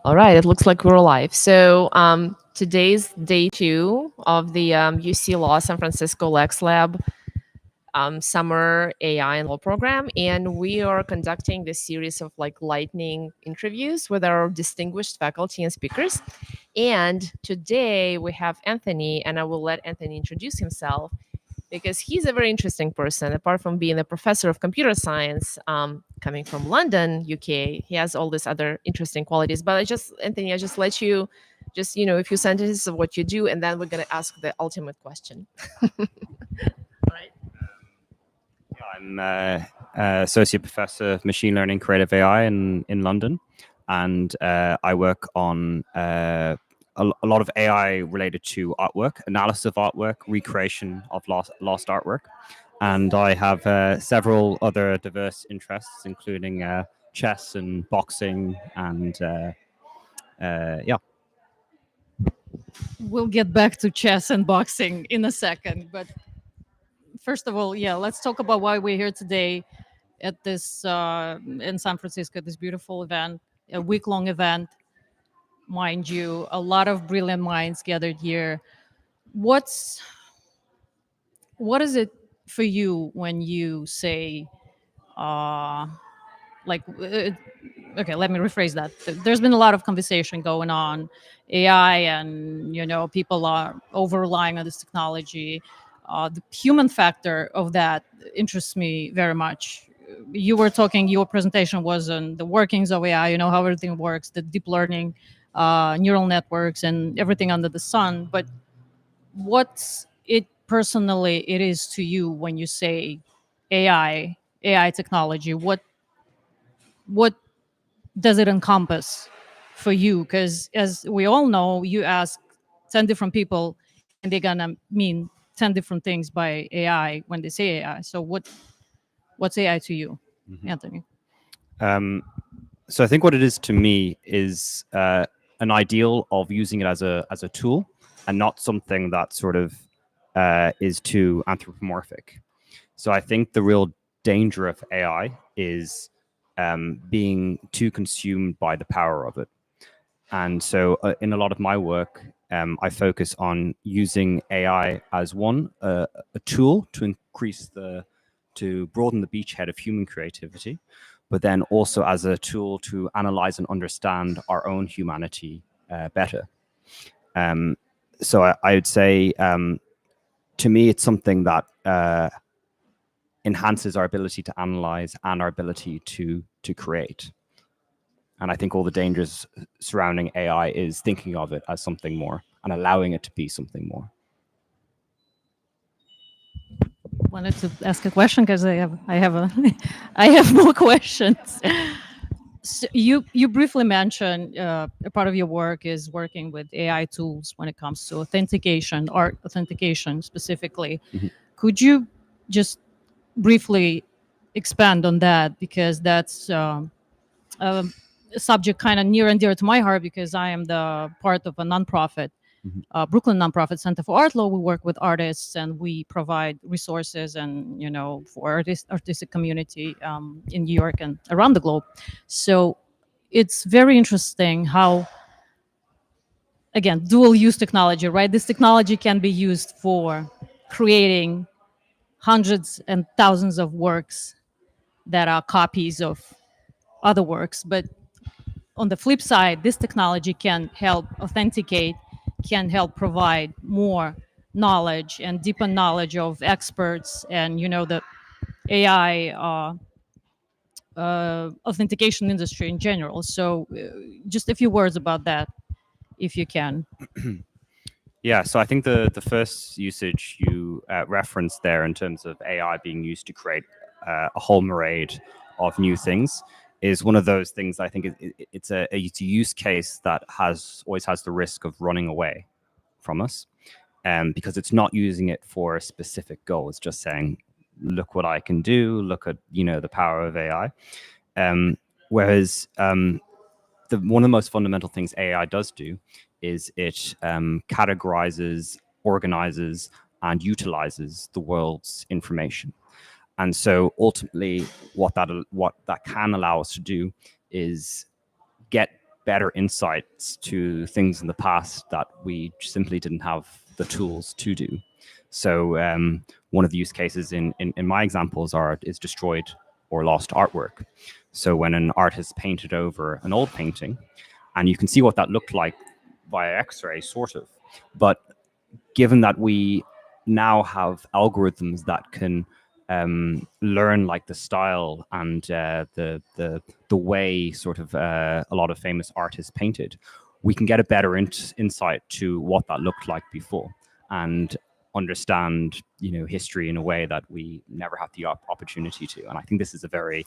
All right, it looks like we're live. So today's day 2 of the UC Law San Francisco Lex Lab summer AI and law program, and we are conducting this series of like lightning interviews with our distinguished faculty and speakers. And today we have Anthony, and I will let Anthony introduce himself because he's a very interesting person. Apart from being a professor of computer science, coming from London, UK, he has all these other interesting qualities. But Anthony, I just let you just, a few sentences of what you do, and then we're going to ask the ultimate question. Right. I'm associate professor of machine learning, creative AI in London, and I work on a lot of AI related to artwork, analysis of artwork, recreation of lost artwork, and I have several other diverse interests, including chess and boxing, and yeah. We'll get back to chess and boxing in a second, but first of all, let's talk about why we're here today at this in San Francisco, this beautiful event, a week-long event, mind you, a lot of brilliant minds gathered here. What is it for you when you say, okay, let me rephrase that. There's been a lot of conversation going on, AI, and people are over relying on this technology. The human factor of that interests me very much. You were talking, your presentation was on the workings of AI, how everything works, the deep learning, neural networks, and everything under the sun. But what's it personally it is to you when you say AI technology? What does it encompass for you? Because as we all know, you ask 10 different people and they're gonna mean 10 different things by AI when they say AI. So what's AI to you, Anthony? So I think what it is to me is an ideal of using it as a tool and not something that sort of is too anthropomorphic. So I think the real danger of AI is being too consumed by the power of it. And so in a lot of my work, I focus on using AI as a tool to to broaden the beachhead of human creativity, but then also as a tool to analyze and understand our own humanity better. So I would say, to me, it's something that enhances our ability to analyze and our ability to create. And I think all the dangers surrounding AI is thinking of it as something more and allowing it to be something more. Wanted to ask a question because I have more questions. So you briefly mentioned a part of your work is working with AI tools when it comes to authentication, art authentication specifically. Mm-hmm. Could you just briefly expand on that, because that's a subject kind of near and dear to my heart, because I am the part of a nonprofit, Brooklyn nonprofit Center for Art Law. We work with artists and we provide resources and for artistic community in New York and around the globe. So it's very interesting how, again, dual use technology, right? This technology can be used for creating hundreds and thousands of works that are copies of other works. But on the flip side, this technology can help authenticate, can help provide more knowledge and deeper knowledge of experts and the AI authentication industry in general. So just a few words about that, if you can. Yeah, so I think the first usage you referenced there in terms of AI being used to create a whole myriad of new things is one of those things. I think it's a use case that always has the risk of running away from us, because it's not using it for a specific goal. It's just saying, look what I can do, look at the power of AI. Whereas one of the most fundamental things AI does do is it categorizes, organizes, and utilizes the world's information. And so ultimately, what that can allow us to do is get better insights to things in the past that we simply didn't have the tools to do. So one of the use cases in my examples is destroyed or lost artwork. So when an artist painted over an old painting, and you can see what that looked like via X-ray, sort of. But given that we now have algorithms that can learn like the style and the way sort of a lot of famous artists painted, we can get a better insight to what that looked like before and understand history in a way that we never had the opportunity to. And I think this is a very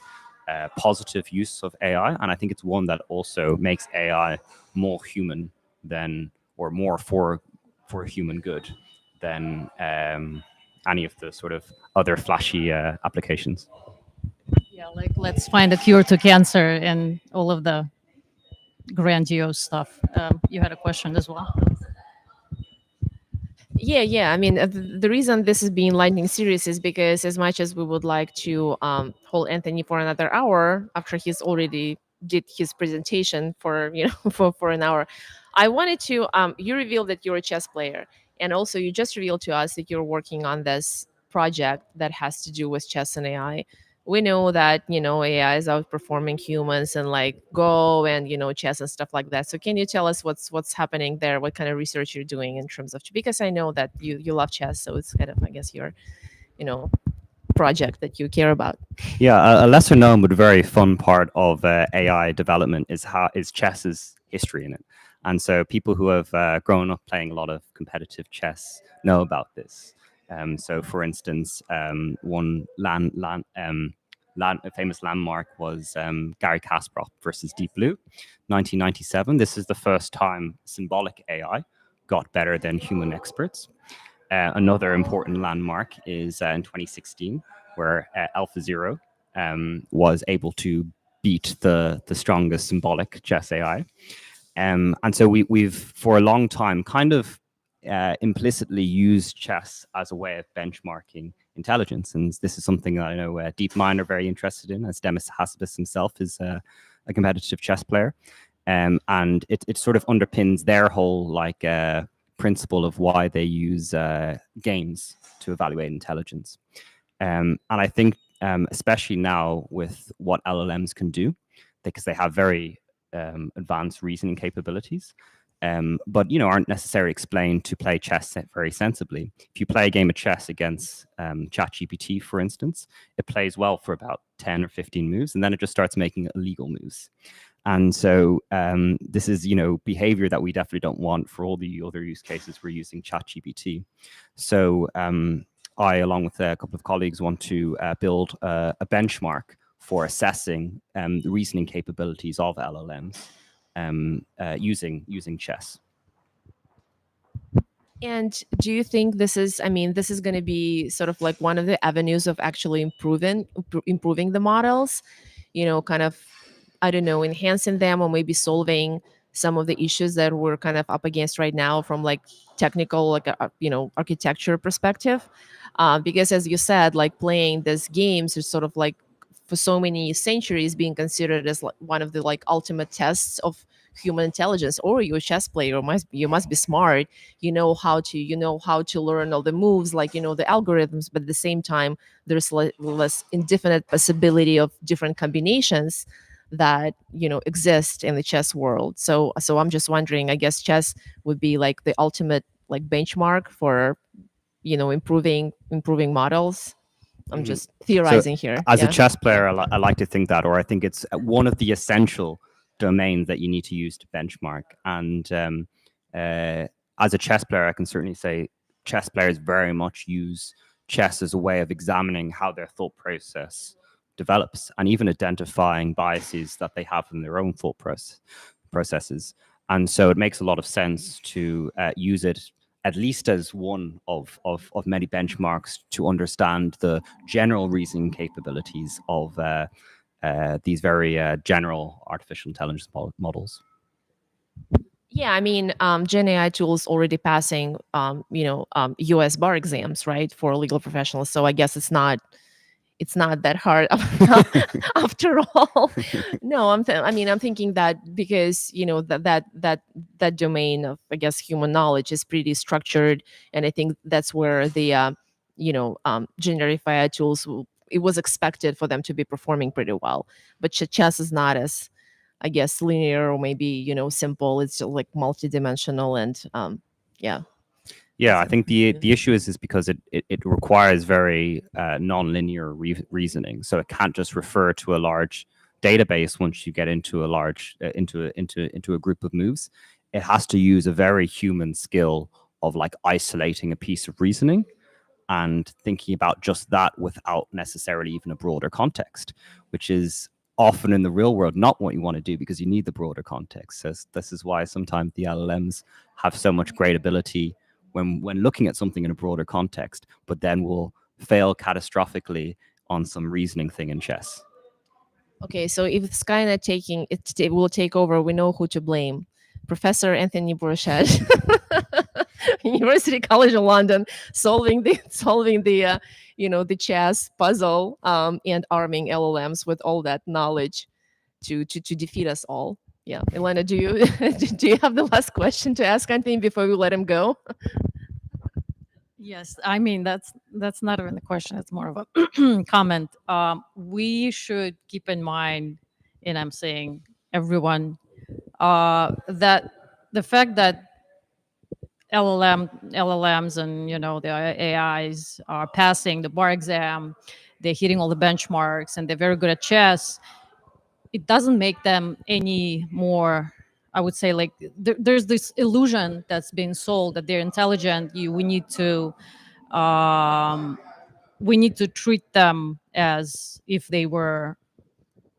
positive use of AI, and I think it's one that also makes AI more human than, or more for human good than any of the sort of other flashy applications. Yeah, like let's find a cure to cancer and all of the grandiose stuff. You had a question as well. Yeah. I mean, the reason this is being lightning series is because as much as we would like to hold Anthony for another hour after he's already did his presentation for for an hour, I wanted to you revealed that you're a chess player, and also you just revealed to us that you're working on this project that has to do with chess and AI. We know that AI is outperforming humans and like Go and chess and stuff like that. So can you tell us what's happening there? What kind of research you're doing in terms of, because I know that you love chess, so it's kind of, I guess, your you know project that you care about. Yeah, a lesser known but very fun part of AI development is chess's history in it. And so people who have grown up playing a lot of competitive chess know about this. So, for instance, one a famous landmark was Gary Kasparov versus Deep Blue, 1997. This is the first time symbolic AI got better than human experts. Another important landmark is in 2016, where AlphaZero was able to beat the strongest symbolic chess AI. And so we've for a long time kind of implicitly used chess as a way of benchmarking intelligence. And this is something that I know DeepMind are very interested in, as Demis Hassabis himself is a competitive chess player. And it sort of underpins their whole like principle of why they use games to evaluate intelligence. And I think especially now with what LLMs can do, because they have very advanced reasoning capabilities, but aren't necessarily explained to play chess very sensibly. If you play a game of chess against ChatGPT, for instance, it plays well for about 10 or 15 moves, and then it just starts making illegal moves. And so this is, behavior that we definitely don't want for all the other use cases we're using ChatGPT. So I, along with a couple of colleagues, want to build a benchmark for assessing the reasoning capabilities of LLMs using chess. And do you think this is, I mean, this is going to be sort of like one of the avenues of actually improving the models, kind of, I don't know, enhancing them or maybe solving some of the issues that we're kind of up against right now from like technical, like, architecture perspective? Because as you said, like playing these games is sort of like for so many centuries being considered as like one of the like ultimate tests of human intelligence. Or you're a chess player, you must be smart, you know how to learn all the moves, like the algorithms, but at the same time there's less indefinite possibility of different combinations that exist in the chess world. So I'm just wondering, I guess chess would be like the ultimate like benchmark for improving models. I'm Mhm. just theorizing here. As a Yeah. chess player, I like to think that, or I think it's one of the essential domains that you need to use to benchmark. And as a chess player, I can certainly say chess players very much use chess as a way of examining how their thought process develops and even identifying biases that they have in their own thought processes. And so it makes a lot of sense to use it at least as one of many benchmarks to understand the general reasoning capabilities of these very general artificial intelligence models. Yeah, I mean, Gen AI tools already passing, US bar exams, right, for legal professionals. So I guess it's not it's not that hard after all. No, I mean, I'm thinking that because that domain of, I guess, human knowledge is pretty structured, and I think that's where the generative AI tools it was expected for them to be performing pretty well. But chess is not as, I guess, linear or maybe simple. It's just like multidimensional and yeah. Yeah, I think the issue is because it requires very non-linear reasoning, so it can't just refer to a large database once you get into a large into a group of moves. It has to use a very human skill of like isolating a piece of reasoning and thinking about just that without necessarily even a broader context, which is often in the real world not what you want to do because you need the broader context. So this is why sometimes the LLMs have so much great ability when looking at something in a broader context, but then will fail catastrophically on some reasoning thing in chess. Okay, so if Skynet it will take over, we know who to blame. Professor Anthony Bourached, University College of London, solving the the chess puzzle, and arming LLMs with all that knowledge to defeat us all. Yeah, Elena, do you do you have the last question to ask Anthony before we let him go? Yes, I mean that's not even a question. It's more of a comment. We should keep in mind, and I'm saying everyone, that the fact that LLMs and the AIs are passing the bar exam, they're hitting all the benchmarks, and they're very good at chess. It doesn't make them any more. I would say like there's this illusion that's being sold that they're intelligent. Um, we need to treat them as if they were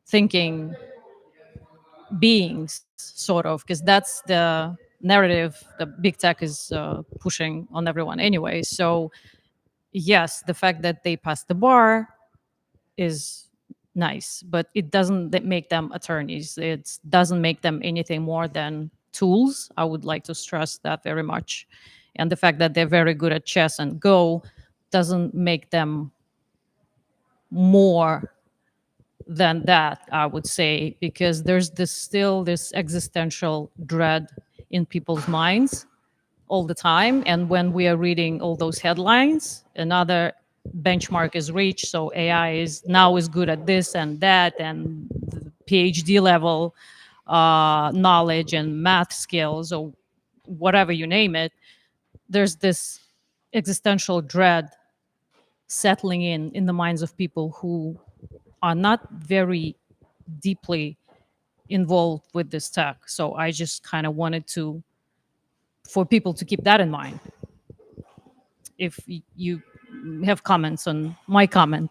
thinking beings, sort of, because that's the narrative that big tech is pushing on everyone anyway. So yes, the fact that they passed the bar is nice, but it doesn't make them attorneys. It doesn't make them anything more than tools. I would like to stress that very much. And the fact that they're very good at chess and Go doesn't make them more than that, I would say, because there's still this existential dread in people's minds all the time. And when we are reading all those headlines, another benchmark is reached. So AI is good at this and that, and PhD level knowledge and math skills, or whatever you name it. There's this existential dread settling in the minds of people who are not very deeply involved with this tech. So I just kind of wanted for people to keep that in mind. If you have comments on my comment,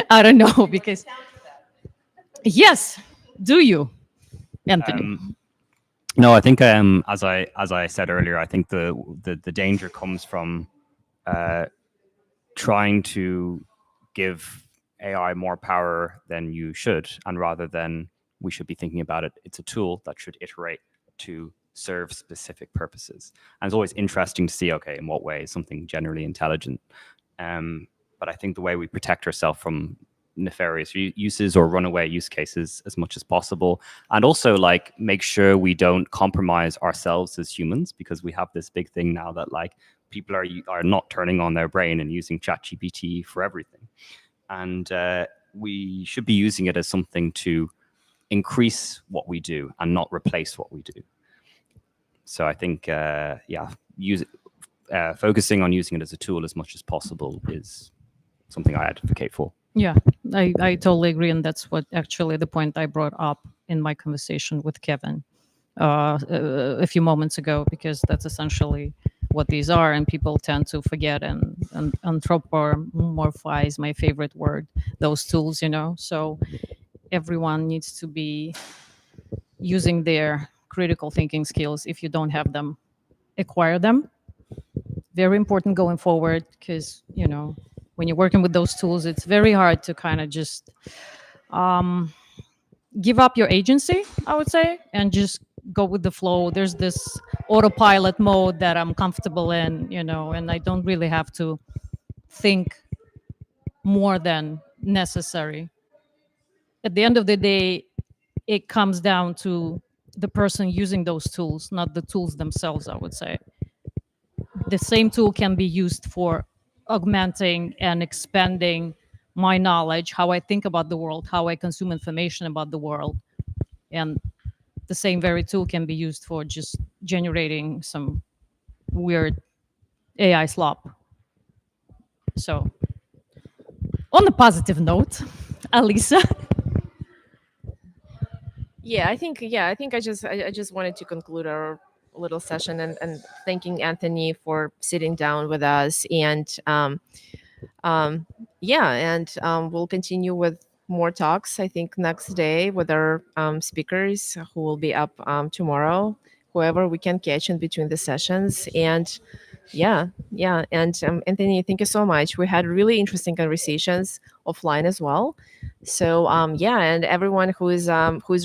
I don't know, because yes, do you, Anthony? No, I think as I said earlier, I think the danger comes from trying to give AI more power than you should, and rather than we should be thinking about it, it's a tool that should iterate to serve specific purposes. And it's always interesting to see, okay, in what way is something generally intelligent. But I think the way we protect ourselves from nefarious uses or runaway use cases as much as possible, and also like make sure we don't compromise ourselves as humans, because we have this big thing now that like people are not turning on their brain and using ChatGPT for everything. And we should be using it as something to increase what we do and not replace what we do. So I think, focusing on using it as a tool as much as possible is something I advocate for. Yeah, I totally agree. And that's what actually the point I brought up in my conversation with Kevin a few moments ago, because that's essentially what these are. And people tend to forget and anthropomorphize, my favorite word, those tools, So everyone needs to be using their critical thinking skills. If you don't have them, acquire them. Very important going forward, because when you're working with those tools, it's very hard to kind of just give up your agency, I would say, and just go with the flow. There's this autopilot mode that I'm comfortable in, and I don't really have to think more than necessary. At the end of the day, it comes down to the person using those tools, not the tools themselves, I would say. The same tool can be used for augmenting and expanding my knowledge, how I think about the world, how I consume information about the world. And the same very tool can be used for just generating some weird AI slop. So, on a positive note, Alisa. I just wanted to conclude our little session and thanking Anthony for sitting down with us um, we'll continue with more talks, I think, next day with our speakers who will be up tomorrow, whoever we can catch in between the sessions. And Anthony, thank you so much. We had really interesting conversations offline as well. So and everyone who is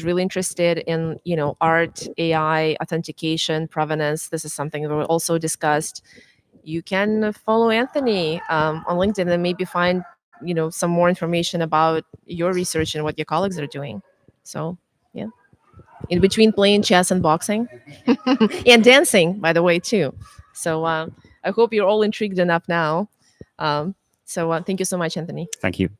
really interested in art, AI, authentication, provenance, this is something that we also discussed. You can follow Anthony on LinkedIn and maybe find some more information about your research and what your colleagues are doing. So yeah, in between playing chess and boxing and dancing, by the way, too. So I hope you're all intrigued enough now. Thank you so much, Anthony. Thank you.